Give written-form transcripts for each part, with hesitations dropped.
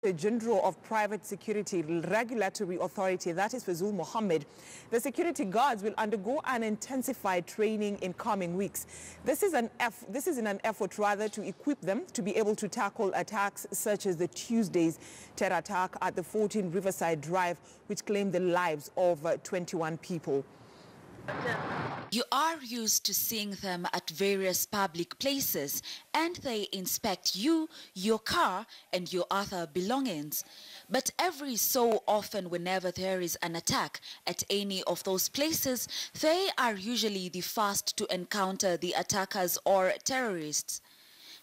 The General of Private Security Regulatory Authority, that is Fazul Mohammed, the security guards will undergo an intensified training in coming weeks. This is in an effort to equip them to be able to tackle attacks such as the Tuesday's terror attack at the 14 Riverside Drive, which claimed the lives of 21 people. You are used to seeing them at various public places, and they inspect you, your car, and your other belongings. But every so often, whenever there is an attack at any of those places, they are usually the first to encounter the attackers or terrorists.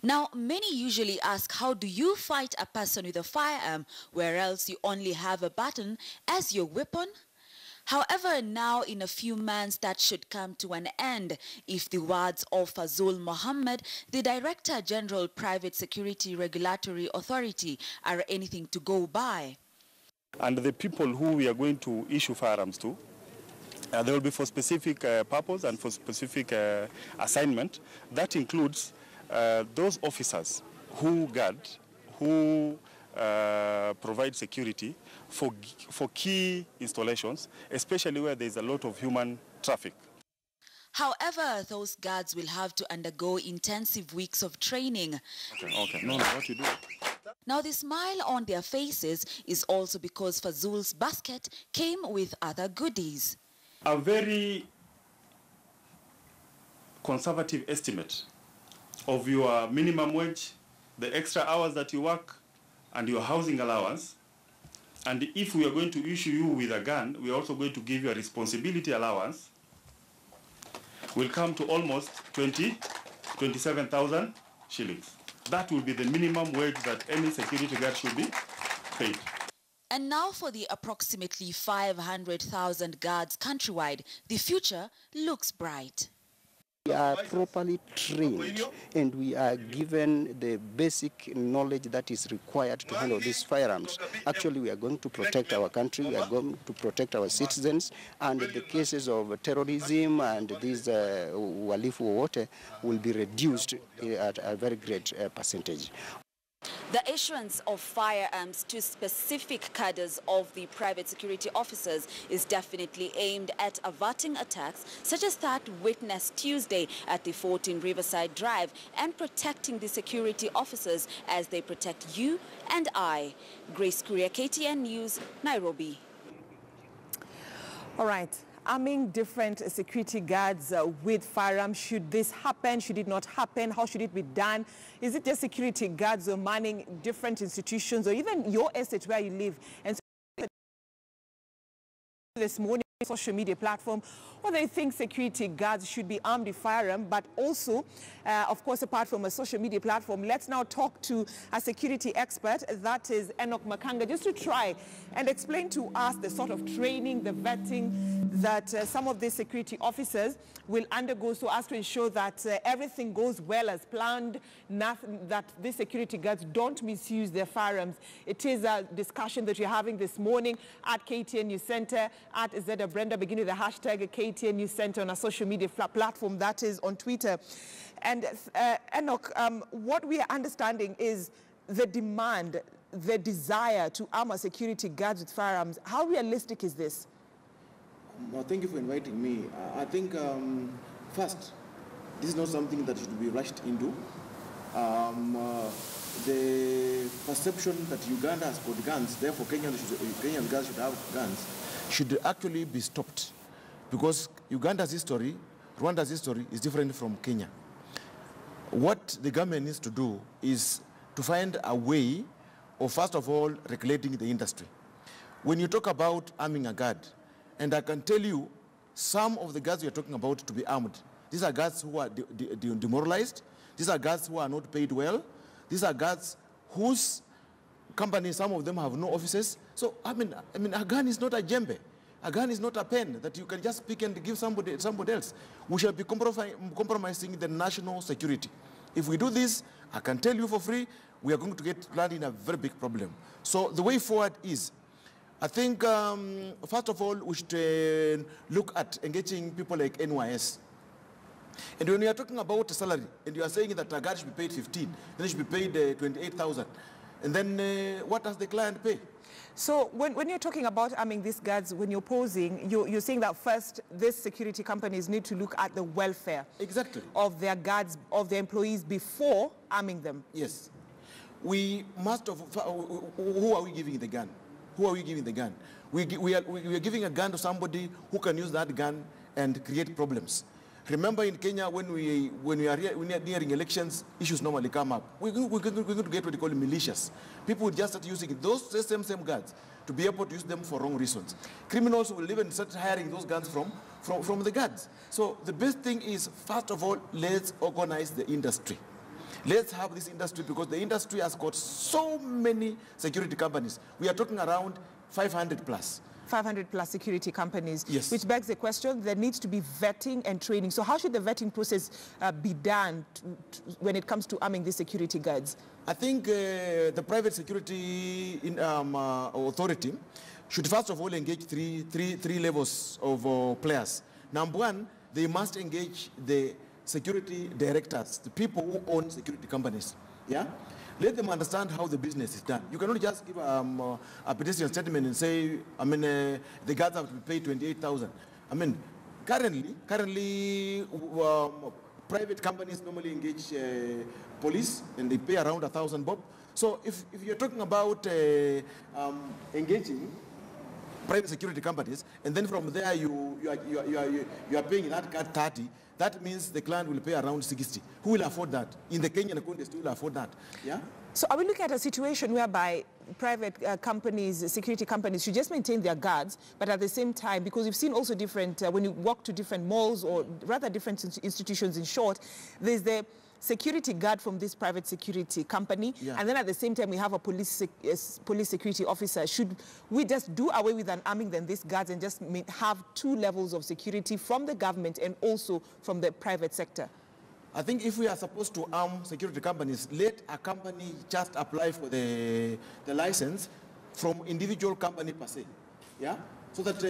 Now, many usually ask, how do you fight a person with a firearm, where else you only have a button as your weapon? However, now in a few months that should come to an end if the words of Fazul Mohammed, the Director General Private Security Regulatory Authority, are anything to go by. And the people who we are going to issue firearms to, they will be for specific purpose and for specific assignment. That includes those officers who guard, who provide security for key installations, especially where there is a lot of human traffic. However, those guards will have to undergo intensive weeks of training. Okay. No, what you do? Now, the smile on their faces is also because Fazul's basket came with other goodies. A very conservative estimate of your minimum wage, the extra hours that you work, and your housing allowance. And if we are going to issue you with a gun, we are also going to give you a responsibility allowance. Will come to almost 27,000 shillings. That will be the minimum wage that any security guard should be paid. And now for the approximately 500,000 guards countrywide, the future looks bright. We are properly trained and we are given the basic knowledge that is required to handle these firearms. Actually, we are going to protect our country, we are going to protect our citizens, and the cases of terrorism and these uhalifu wote will be reduced at a very great percentage. The issuance of firearms to specific cadres of the private security officers is definitely aimed at averting attacks such as that witnessed Tuesday at the 14 Riverside Drive and protecting the security officers as they protect you and I. Grace Kuria, KTN News, Nairobi. All right. Arming different security guards with firearms. Should this happen? Should it not happen? How should it be done? Is it just security guards or manning different institutions or even your estate where you live? And so this morning, social media platform, or they think security guards should be armed with firearm, but also, of course, apart from a social media platform, let's now talk to a security expert, that is Enoch Makanga, just to try and explain to us the sort of training, the vetting that some of these security officers will undergo so as to ensure that everything goes well as planned, that these security guards don't misuse their firearms. It is a discussion that you're having this morning at KTN News Center, at Zeda Brenda, beginning with the hashtag KTN News Center on a social media platform, that is on Twitter. And Enoch, what we are understanding is the demand, the desire to arm our security guards with firearms. How realistic is this? Well, thank you for inviting me. I think, first, this is not something that should be rushed into. The perception that Uganda has got guns, therefore Kenyan guys should have guns, should actually be stopped. Because Uganda's history, Rwanda's history is different from Kenya. What the government needs to do is to find a way of, first of all, regulating the industry. When you talk about arming a guard, and I can tell you, some of the guards we are talking about to be armed, these are guards who are demoralized, these are guards who are not paid well, these are guards whose companies, some of them have no offices. So, I mean, a gun is not a djembe. A gun is not a pen that you can just pick and give somebody else. We shall be compromising the national security. If we do this, I can tell you for free, we are going to get landed in a very big problem. So the way forward is, I think, first of all, we should look at engaging people like NYS. And when you are talking about a salary, and you are saying that a guard should be paid 15, then it should be paid 28,000. And then what does the client pay? So when you're talking about arming these guards, when you're posing, you're saying that first, these security companies need to look at the welfare Exactly. of their guards, of their employees before arming them. Yes. We must have, who are we giving the gun? Who are we giving the gun? We are giving a gun to somebody who can use that gun and create problems. Remember in Kenya, when we are nearing elections, issues normally come up. We're going to get what they call militias. People will just start using those same guns to be able to use them for wrong reasons. Criminals will even start hiring those guns from the guards. So the best thing is, first of all, let's organize the industry. Let's have this industry, because the industry has got so many security companies. We are talking around 500 plus. 500 plus security companies. Yes. Which begs the question, there needs to be vetting and training. So how should the vetting process be done when it comes to arming these security guards? I think the private security authority should first of all engage three levels of players. Number one, they must engage the security directors, the people who own security companies. Yeah? Let them understand how the business is done. You cannot just give a pedestrian statement and say, the guards have to pay 28,000. Currently, private companies normally engage police, and they pay around 1,000 bob. So if you're talking about engaging private security companies, and then from there you are paying that guard 30, that means the client will pay around 60. Who will afford that? In the Kenyan context, who will afford that? Yeah? So are we looking at a situation whereby private companies, security companies, should just maintain their guards, but at the same time, because we've seen also different, when you walk to different malls or rather different institutions in short, there's the security guard from this private security company, and then at the same time we have a police security officer. Should we just do away with arming then these guards and just have two levels of security from the government and also from the private sector? I think if we are supposed to arm security companies, let a company just apply for the license from individual company per se. Yeah? So that,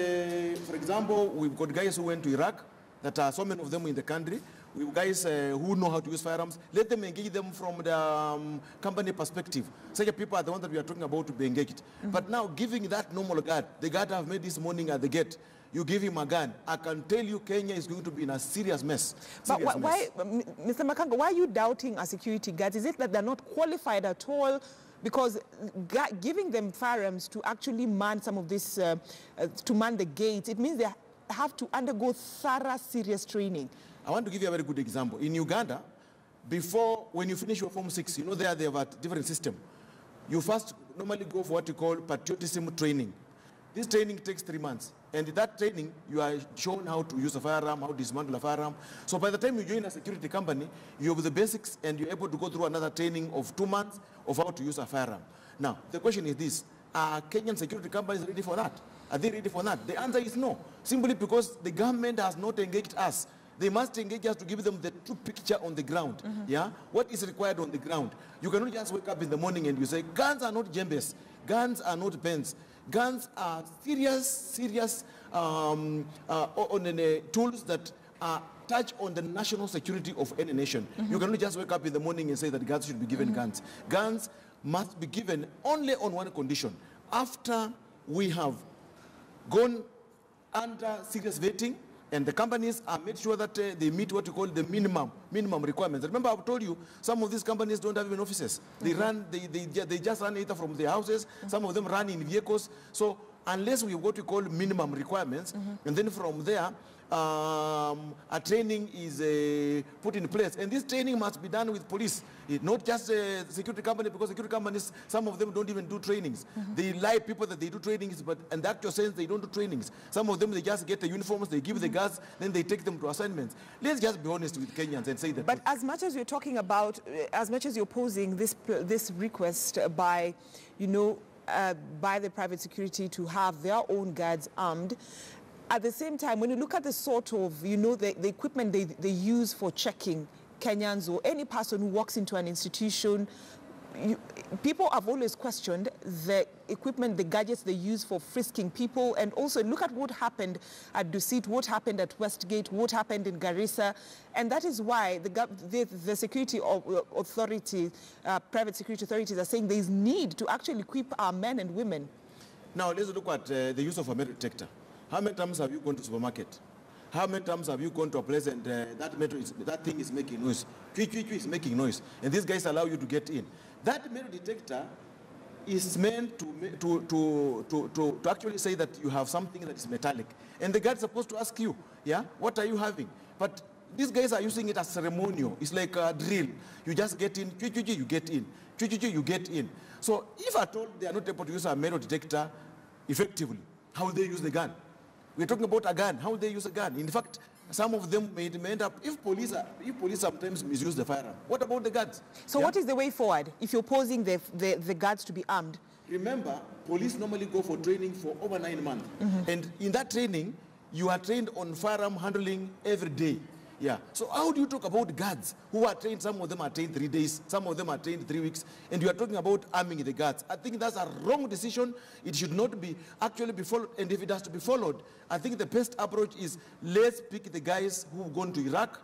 for example, we've got guys who went to Iraq, that are so many of them in the country. We have guys who know how to use firearms. Let them engage them from the company perspective. Such people are the ones that we are talking about to be engaged. But now, giving that normal guard, the guard I've met this morning at the gate, you give him a gun, I can tell you Kenya is going to be in a serious mess. But why, Mr. Makanga, why are you doubting our security guards? Is it that they're not qualified at all? Because giving them firearms to actually man some of this, to man the gates, it means they have to undergo thorough, serious training. I want to give you a very good example. In Uganda, when you finish your Form 6, you know they have a different system. You first normally go for what you call patriotism training. This training takes 3 months. And in that training, you are shown how to use a firearm, how to dismantle a firearm. So by the time you join a security company, you have the basics and you're able to go through another training of 2 months of how to use a firearm. Now, the question is this: are Kenyan security companies ready for that? Are they ready for that? The answer is no. Simply because the government has not engaged us. They must engage us to give them the true picture on the ground. Yeah? What is required on the ground? You cannot just wake up in the morning and you say, guns are not jembes, guns are not pens. Guns are serious tools that touch on the national security of any nation. You cannot just wake up in the morning and say that guns should be given guns. Guns must be given only on one condition: after we have gone under serious vetting, and the companies are made sure that they meet what you call the minimum requirements. Remember, I've told you, some of these companies don't have even offices. They just run either from their houses. Some of them run in vehicles. So unless we have what we call minimum requirements, and then from there, a training is put in place. And this training must be done with police, not just security company, because security companies, some of them don't even do trainings. They lie people that they do trainings, but in the actual sense, they don't do trainings. Some of them, they just get the uniforms, they give the guards, then they take them to assignments. Let's just be honest with Kenyans and say that. But as much as you're talking about, as much as you're posing this request by, by the private security to have their own guards armed, at the same time, when you look at the sort of, the equipment they use for checking Kenyans or any person who walks into an institution, people have always questioned the equipment, the gadgets they use for frisking people, and also look at what happened at Dusit, what happened at Westgate, what happened in Garissa, and that is why the security authority, private security authorities are saying there is need to actually equip our men and women. Now let's look at the use of a metal detector. How many times have you gone to supermarket? How many times have you gone to a place and that thing is making noise? Is making noise, and these guys allow you to get in. That metal detector is meant to actually say that you have something that is metallic, and the guard is supposed to ask you, yeah, what are you having? But these guys are using it as ceremonial. It's like a drill. You just get in, you get in, you get in. So if at all they are not able to use a metal detector effectively, how will they use the gun? We're talking about a gun. How will they use a gun? In fact, some of them may end up, if police sometimes misuse the firearm, what about the guards? So what is the way forward if you're posing the guards to be armed? Remember, police normally go for training for over 9 months. And in that training, you are trained on firearm handling every day. Yeah. So how do you talk about guards who are trained? Some of them are trained 3 days, some of them are trained 3 weeks, and you are talking about arming the guards. I think that's a wrong decision. It should not be actually be followed. And if it has to be followed, I think the best approach is let's pick the guys who've gone to Iraq,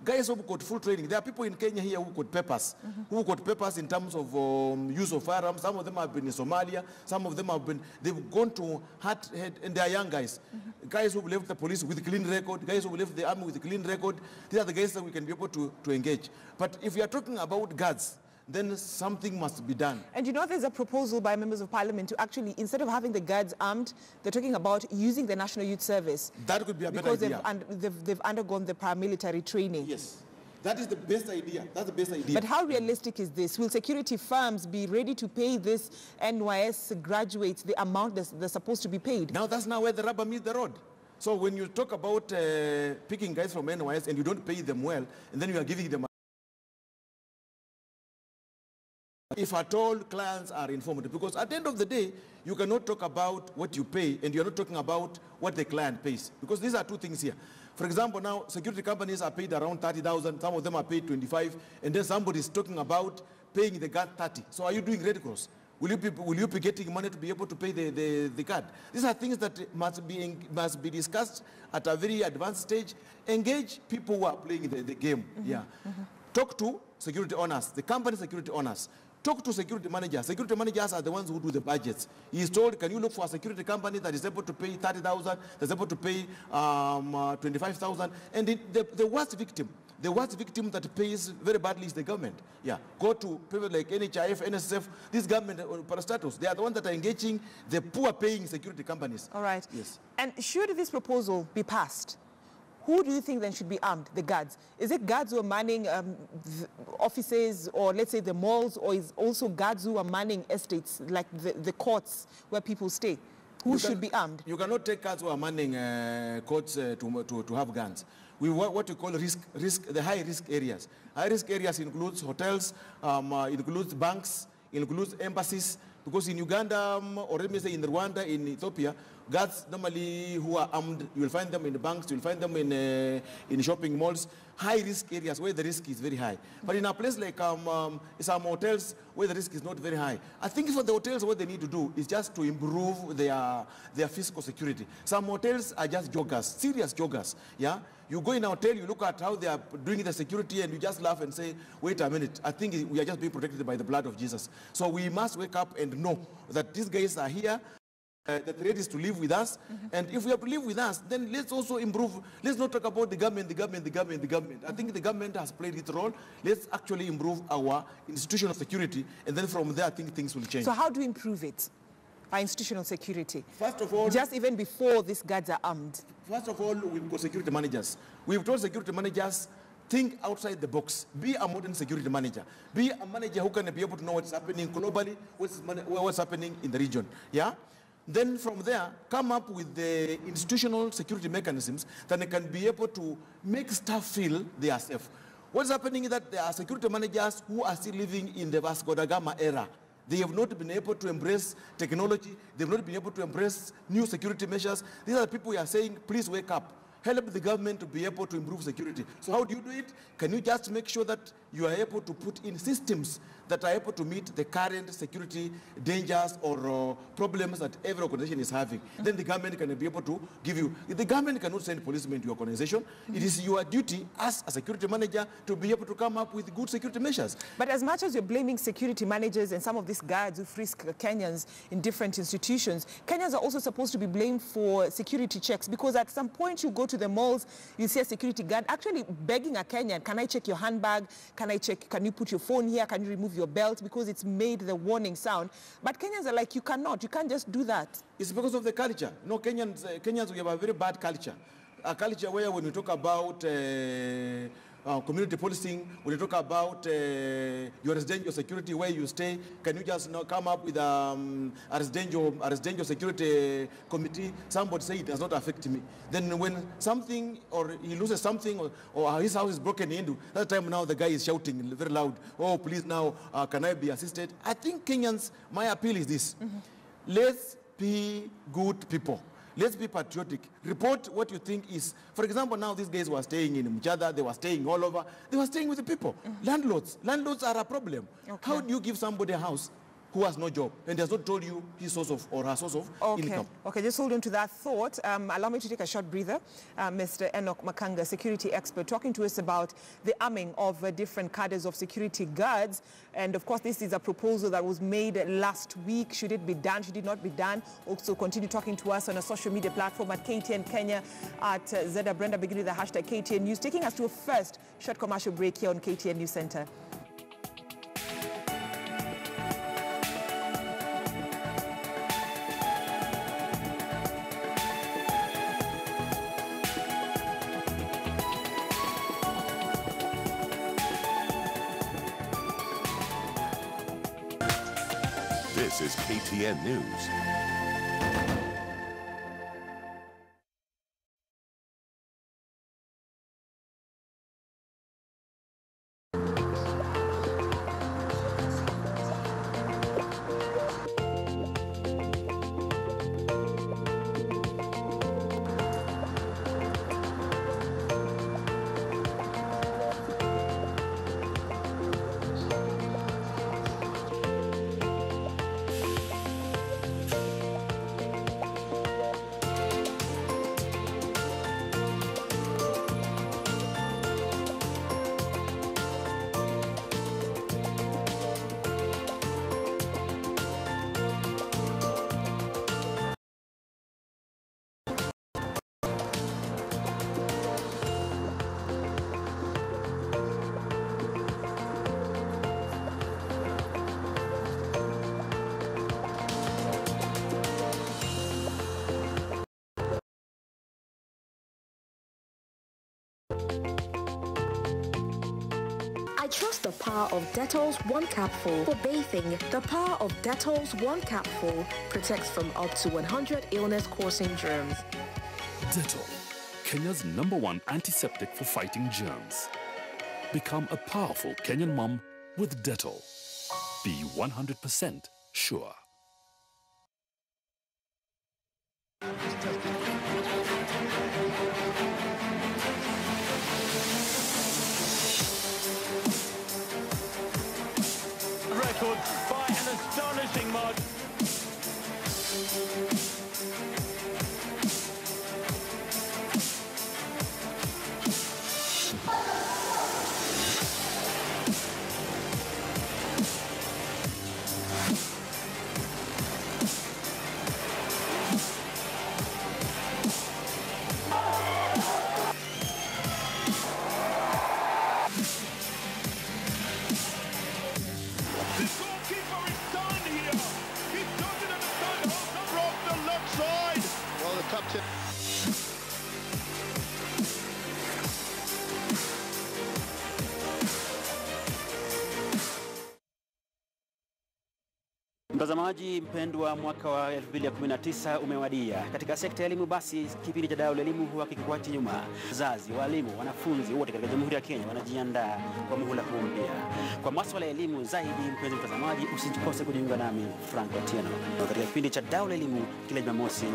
guys who've got full training. There are people in Kenya here who got papers, who got papers in terms of use of firearms. Some of them have been in Somalia. Some of them they've gone to Head, and they are young guys. Guys who've left the police with a clean record, guys who've left the army with a clean record. These are the guys that we can be able to engage. But if we are talking about guards, then something must be done. And you know, there's a proposal by members of parliament to actually, instead of having the guards armed, they're talking about using the National Youth Service. That could be a better idea. Because they've undergone the paramilitary training. Yes. That is the best idea. That's the best idea. But how realistic is this? Will security firms be ready to pay this NYS graduates the amount they're supposed to be paid? Now that's where the rubber meets the road. So when you talk about picking guys from NYS and you don't pay them well, and then you are giving them, if at all clients are informed, because at the end of the day, you cannot talk about what you pay and you're not talking about what the client pays. Because these are two things here. For example, now security companies are paid around 30,000, some of them are paid 25, and then somebody is talking about paying the guard 30. So are you doing Red Cross? Will you be getting money to be able to pay the guard? These are things that must be discussed at a very advanced stage. Engage people who are playing the game. Yeah. Talk to security owners, the company security owners. Talk to security managers. Security managers are the ones who do the budgets. He is told, can you look for a security company that is able to pay 30,000, that's able to pay 25,000, and the worst victim that pays very badly is the government. Yeah, go to people like NHIF, NSF, this government parastatus. They are the ones that are engaging the poor paying security companies. All right. Yes. And should this proposal be passed, who do you think then should be armed, the guards? Is it guards who are manning offices or let's say the malls, or is also guards who are manning estates like the courts where people stay? Who should be armed? You cannot take guards who are manning courts to have guns. We want what we call the high risk areas. High risk areas includes hotels, includes banks, includes embassies. Because in Uganda, or let me say in Rwanda, in Ethiopia, guards normally who are armed, you will find them in the banks, you will find them in shopping malls, high-risk areas where the risk is very high. But in a place like some hotels where the risk is not very high, I think for the hotels what they need to do is just to improve their physical security. Some hotels are just joggers, serious joggers, yeah? You go in a hotel, you look at how they are doing the security, and you just laugh and say, wait a minute, I think we are just being protected by the blood of Jesus. So we must wake up and know that these guys are here. The threat is to live with us, and if we have to live with us, then let's also improve. Let's not talk about the government. I think the government has played its role. Let's actually improve our institutional security, and then from there, I think things will change. So how do we improve it? Our institutional security. First of all, just even before these guards are armed. First of all, we've got security managers. We've told security managers, think outside the box. Be a modern security manager. Be a manager who can be able to know what's happening globally, what's happening in the region. Yeah? Then from there, come up with the institutional security mechanisms that they can be able to make staff feel they are safe. What's happening is that there are security managers who are still living in the Vasco da Gama era. They have not been able to embrace technology. They've not been able to embrace new security measures. These are the people who are saying, please wake up. help the government to be able to improve security. So how do you do it? Can you just make sure that you are able to put in systems that are able to meet the current security dangers or problems that every organization is having? Then the government can be able to give you. The government cannot send policemen to your organization. It is your duty as a security manager to be able to come up with good security measures. But as much as you're blaming security managers and some of these guards who frisk Kenyans in different institutions, Kenyans are also supposed to be blamed for security checks, because at some point you go to the malls, you see a security guard actually begging a Kenyan, can I check your handbag? Can you put your phone here? Can you remove your belt? Because it's made the warning sound. But Kenyans are like, you can't just do that. It's because of the culture. No, Kenyans, we have a very bad culture. A culture where when we talk about community policing, when you talk about your residential security, where you stay, can you just come up with a residential security committee? Somebody say it does not affect me. Then when something, or he loses something, or his house is broken into, that time now the guy is shouting very loud, oh, please now, can I be assisted? I think Kenyans, my appeal is this. Let's be good people. Let's be patriotic. Report what you think is. For example, now these guys were staying in Mujada, they were staying all over. They were staying with the people. Landlords are a problem. Okay. How do you give somebody a house who has no job and has not told you his source of or her source of income? Okay, just hold on to that thought. Allow me to take a short breather. Mr. Enoch Makanga, security expert, talking to us about the arming of different cadres of security guards. And of course, this is a proposal that was made last week. Should it be done? Should it not be done? Also, continue talking to us on a social media platform at KTN Kenya, at Zeda Brenda, beginning with the hashtag KTN News. Taking us to a first short commercial break here on KTN News Center. This is KTN News. I trust the power of Dettol's One Capful for bathing. The power of Dettol's One Capful protects from up to 100 illness-causing germs. Dettol, Kenya's #1 antiseptic for fighting germs. Become a powerful Kenyan mom with Dettol. Be 100% sure. Record by an astonishing margin. Mtazamaji mpendwa, mwaka wa 2019 umewadia. Katika sekta ya elimu basi kipindi cha Dau la Elimu huwa kikikuachi nyuma. Wazazi, walimu, wanafunzi wote katika Jamhuri ya Kenya wanajiandaa kwa muhula huu mpya. Kwa masuala ya elimu zaidi, mpenzi mtazamaji, usikose kujiunga nami Frank Otieno katika kipindi cha Dau la Elimu kila Jumamosi.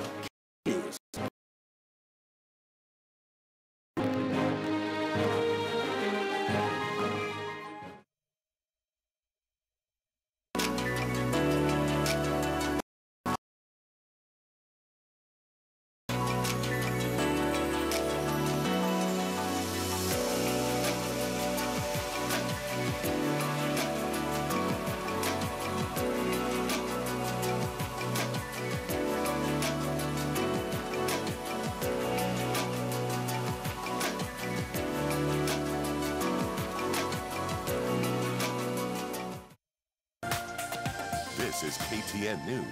is KTN News.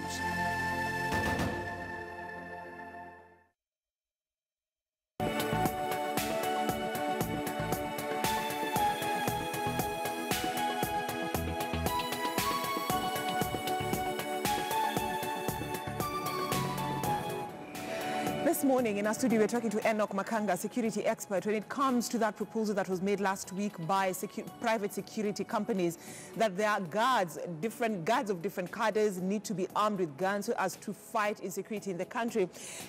This morning in our studio, we're talking to Enoch Makanga, security expert, when it comes to that proposal that was made last week by private security companies that their guards, guards of different cadres need to be armed with guns so as to fight insecurity in the country.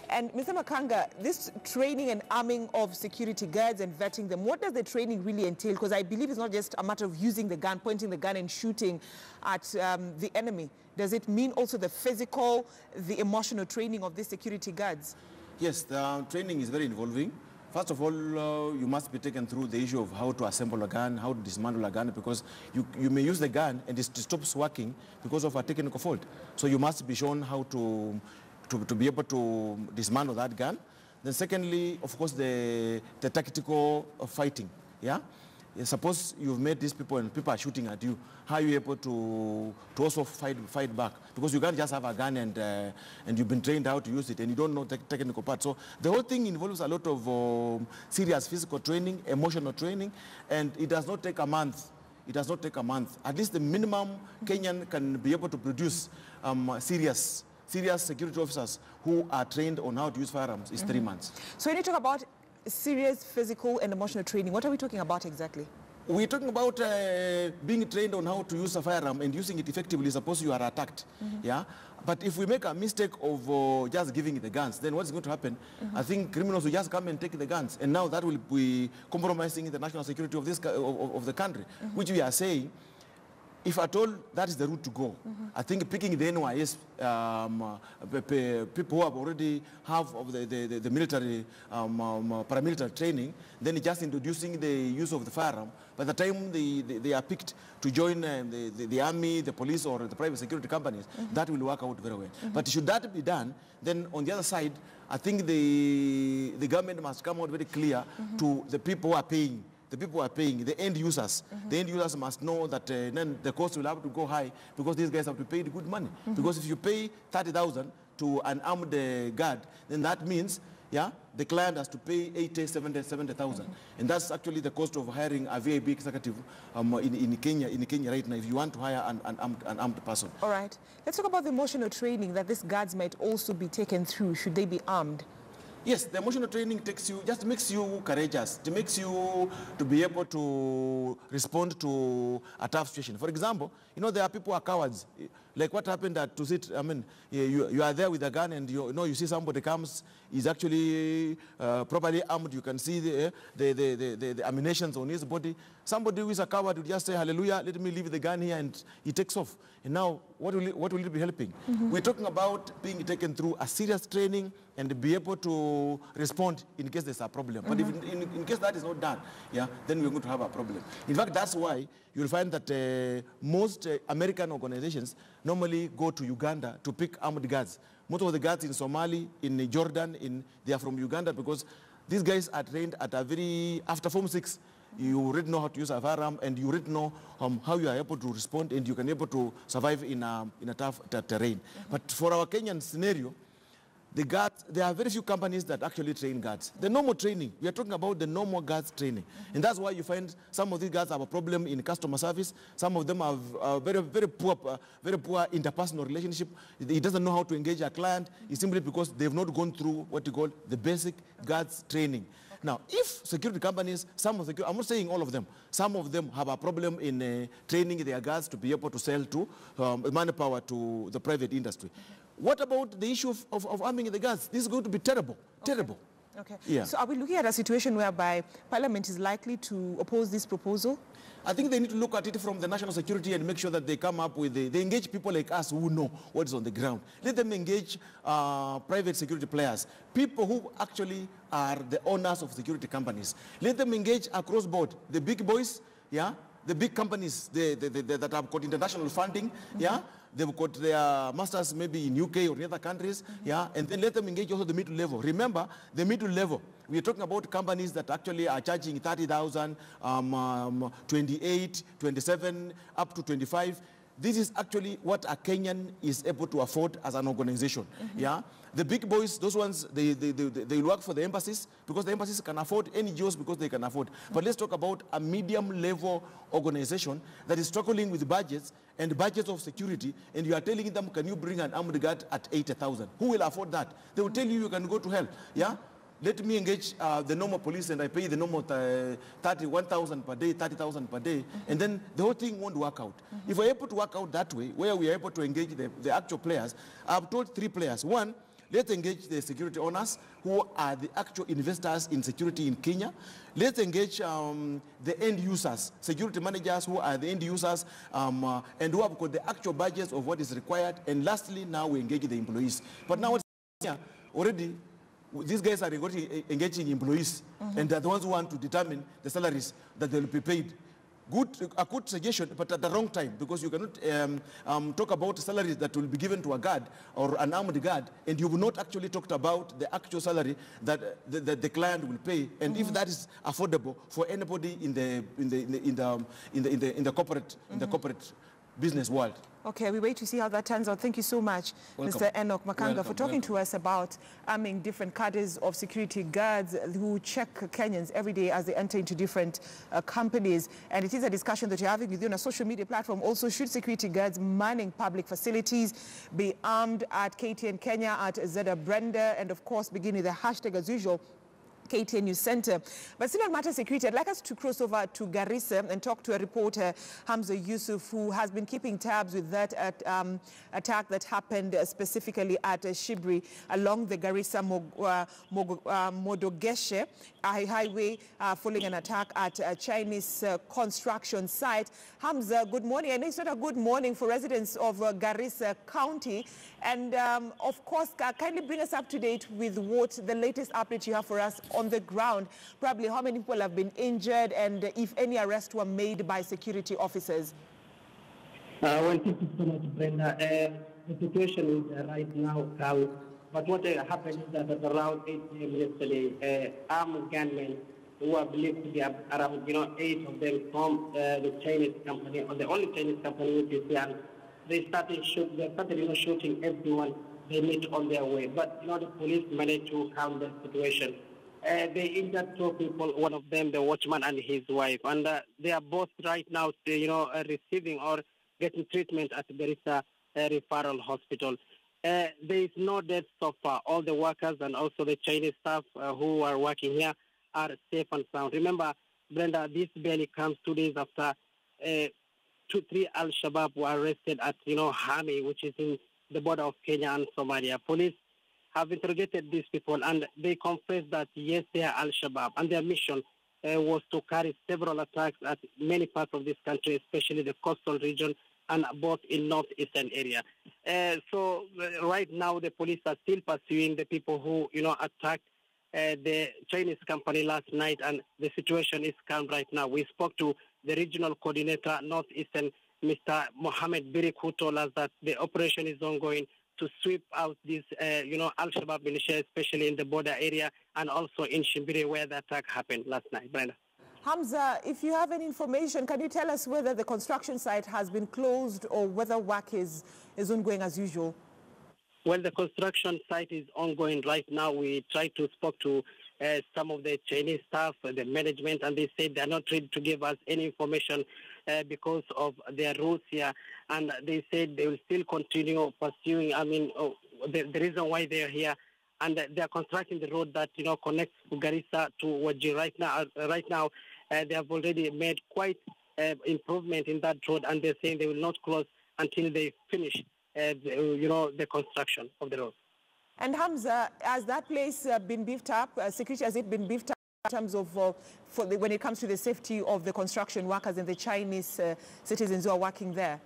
And Mr. Makanga, this training and arming of security guards and vetting them, what does the training really entail? Because I believe it's not just a matter of using the gun, pointing the gun and shooting at the enemy. Does it mean also the physical, the emotional training of these security guards? Yes, the training is very involving. First of all, you must be taken through the issue of how to assemble a gun, how to dismantle a gun, because you may use the gun and it stops working because of a technical fault. So you must be shown how to be able to dismantle that gun. Then secondly, of course, the tactical fighting. Yeah? Suppose you've met these people and people are shooting at you, how are you able to also fight back? Because you can't just have a gun and you've been trained how to use it and you don't know the technical part. So the whole thing involves a lot of serious physical training, emotional training, and it does not take a month. It does not take a month. At least the minimum Kenyan can be able to produce serious security officers who are trained on how to use firearms is 3 months. So when you talk about serious physical and emotional training, what are we talking about exactly? We're talking about being trained on how to use a firearm and using it effectively, suppose you are attacked. Yeah? But if we make a mistake of just giving the guns, then what's going to happen? I think criminals will just come and take the guns, and now that will be compromising the national security of the country, which we are saying, if at all that is the route to go, I think picking the NYS, people who have already have of the military, paramilitary training, then just introducing the use of the firearm. By the time they are picked to join the army, the police, or the private security companies, that will work out very well. But should that be done, then on the other side, I think the government must come out very clear to the people who are paying. The people who are paying, the end users. The end users must know that then the cost will have to go high because these guys have to pay the good money. Because if you pay 30,000 to an armed guard, then that means, yeah, the client has to pay 70,000. And that's actually the cost of hiring a VAB executive in Kenya right now, if you want to hire an armed person. All right. Let's talk about the emotional training that these guards might also be taken through. Should they be armed? Yes, the emotional training just makes you courageous. It makes you to be able to respond to a tough situation. For example, you know, there are people who are cowards. Like what happened at Tusit, I mean, you are there with a gun and you see somebody comes, is actually properly armed. You can see the ammunition on his body. Somebody who is a coward will just say, hallelujah, let me leave the gun here, and he takes off. And now, what will it be helping? We're talking about being taken through a serious training and be able to respond in case there's a problem. But if in case that is not done, yeah, then we're going to have a problem. In fact, that's why you'll find that most American organizations normally go to Uganda to pick armed guards. Most of the guards in Somalia, in Jordan, they are from Uganda because these guys are trained at a after Form 6, you already know how to use a firearm and you already know how you are able to respond and you can be able to survive in a tough terrain. But for our Kenyan scenario, the guards, there are very few companies that actually train guards. The normal training, we are talking about the normal guards training. And that's why you find some of these guards have a problem in customer service. Some of them have very poor interpersonal relationship. He doesn't know how to engage a client. It's simply because they've not gone through what you call the basic guards training. Now, if security companies, I'm not saying all of them, some of them have a problem in training their guards to be able to sell to manpower to the private industry. What about the issue of arming the guards? This is going to be terrible, terrible. Okay. Yeah. So are we looking at a situation whereby Parliament is likely to oppose this proposal? I think they need to look at it from the national security and make sure that they come up with, they engage people like us who know what is on the ground. Let them engage private security players, people who actually are the owners of security companies. Let them engage across board, the big boys, yeah, the big companies that have got international funding, yeah, they've got their masters maybe in UK or in other countries, yeah, and then let them engage also the middle level. Remember, the middle level, we're talking about companies that actually are charging 30,000, 28, 27, up to 25. this is actually what a Kenyan is able to afford as an organization. Yeah, the big boys, those ones, they work for the embassies because the embassies can afford, NGOs because they can afford. But let's talk about a medium-level organization that is struggling with budgets and budgets of security, and you are telling them, can you bring an armed guard at 80,000? Who will afford that? They will tell you you can go to hell. Yeah. Let me engage the normal police and I pay the normal 31,000 per day, 30,000 per day, and then the whole thing won't work out. If we're able to work out that way, where we are able to engage the actual players, I've told 3 players. One, let's engage the security owners who are the actual investors in security in Kenya. Let's engage the end users, security managers who are the end users and who have got the actual budgets of what is required. And lastly, now we engage the employees. But now already, these guys are engaging employees, and they're the ones who want to determine the salaries that they will be paid. A good suggestion, but at the wrong time, because you cannot talk about salaries that will be given to a guard or an armed guard, and you will not actually talk about the actual salary that the client will pay, and if that is affordable for anybody in the corporate business world. Okay, we wait to see how that turns out. Thank you so much, Welcome. Mr. Enoch Makanga, for talking to us about arming different cadres of security guards who check Kenyans every day as they enter into different companies. And it is a discussion that you're having with you on a social media platform. Also, should security guards manning public facilities be armed at KTN Kenya, at Zeda Brenda, and of course, begin with the hashtag as usual, KTN News Center. But still on matter security, I'd like us to cross over to Garissa and talk to a reporter, Hamza Yusuf, who has been keeping tabs with that attack that happened specifically at Shibri along the Garissa Modogeshe highway following an attack at a Chinese construction site. Hamza, good morning. I know it's not a good morning for residents of Garissa County. And of course, kindly bring us up to date with what the latest update you have for us on the ground. Probably how many people have been injured and if any arrests were made by security officers. Well, thank you so much, Brenda. The situation is right now calm. But what happened is that at around 8 p.m. yesterday, armed gunmen who are believed to be around, 8 of them from the Chinese company, or the only Chinese company which is here, they started shooting everyone they meet on their way. But the police managed to calm the situation. They injured 2 people, one of them the watchman and his wife, and they are both right now, receiving or getting treatment at Garissa Referral Hospital. There is no death so far. All the workers and also the Chinese staff who are working here are safe and sound. Remember, Brenda, this barely comes 2 days after 3 Al-Shabaab were arrested at, Hami, which is in the border of Kenya and Somalia. Police have interrogated these people, and they confessed that, yes, they are Al-Shabaab, and their mission was to carry several attacks at many parts of this country, especially the coastal region and both in northeastern area. So right now, the police are still pursuing the people who, attacked the Chinese company last night, and the situation is calm right now. We spoke to the regional coordinator, Northeastern, Mr. Mohammed Birik, who told us that the operation is ongoing to sweep out these, Al-Shabaab militia, especially in the border area and also in Shimbiri, where the attack happened last night. Brenda. Hamza, if you have any information, can you tell us whether the construction site has been closed or whether work is ongoing as usual? Well, the construction site is ongoing right now. We tried to speak to some of the Chinese staff, the management, and they said they're not ready to give us any information because of their rules here. And they said they will still continue pursuing, the reason why they're here. And they're constructing the road that, connects Garissa to Wajir right now. They have already made quite improvement in that road, and they're saying they will not close until they finish, the construction of the road. And Hamza, has that place been beefed up? Security, has it been beefed up in terms of when it comes to the safety of the construction workers and the Chinese citizens who are working there?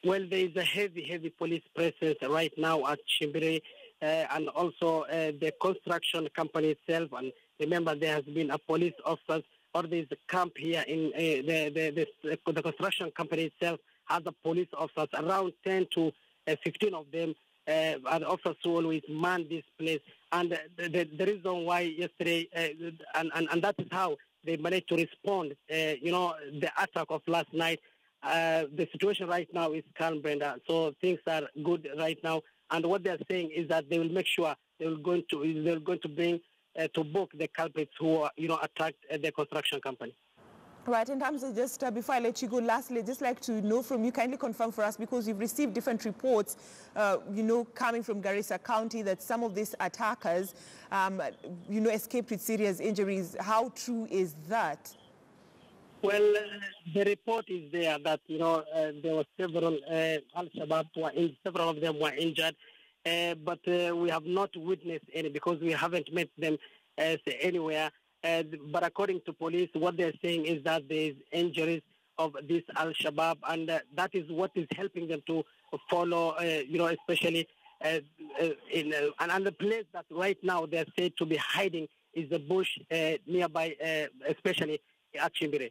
Well, there is a heavy police presence right now at Shimbiri, and also the construction company itself. And remember, there has been a police officer, or there is a camp here in the construction company itself has a police officers, around 10 to 15 of them are the officers who always man this place. And the reason why yesterday, and that is how they managed to respond, the attack of last night. the situation right now is calm, Brenda. So things are good right now. And what they're saying is that they will make sure they're going to bring to book the culprits who attacked the construction company. Right, in terms of just before I let you go, lastly, I'd just like to know from you, kindly confirm for us, because we've received different reports, coming from Garissa County that some of these attackers, escaped with serious injuries. How true is that? Well, the report is there that, there were several Al-Shabaab, several of them were injured, but we have not witnessed any because we haven't met them anywhere. But according to police, what they're saying is that there is injuries of this Al-Shabaab, and that is what is helping them to follow, especially and the place that right now they're said to be hiding is the bush nearby, especially at Chimbire.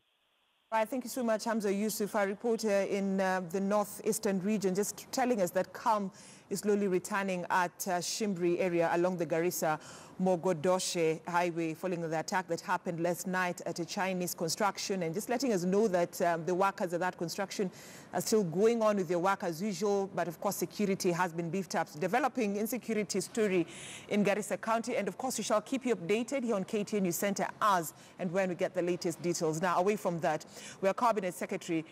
Right, thank you so much, Hamza Yusuf, our reporter in the northeastern region, just telling us that calm is slowly returning at Shimbri area along the Garissa-Mogodoshe highway following the attack that happened last night at a Chinese construction, and just letting us know that the workers at that construction are still going on with their work as usual, but of course security has been beefed up. Developing insecurity story in Garissa County, and of course we shall keep you updated here on KTN News Center as and when we get the latest details. Now, away from that, we are Cabinet Secretary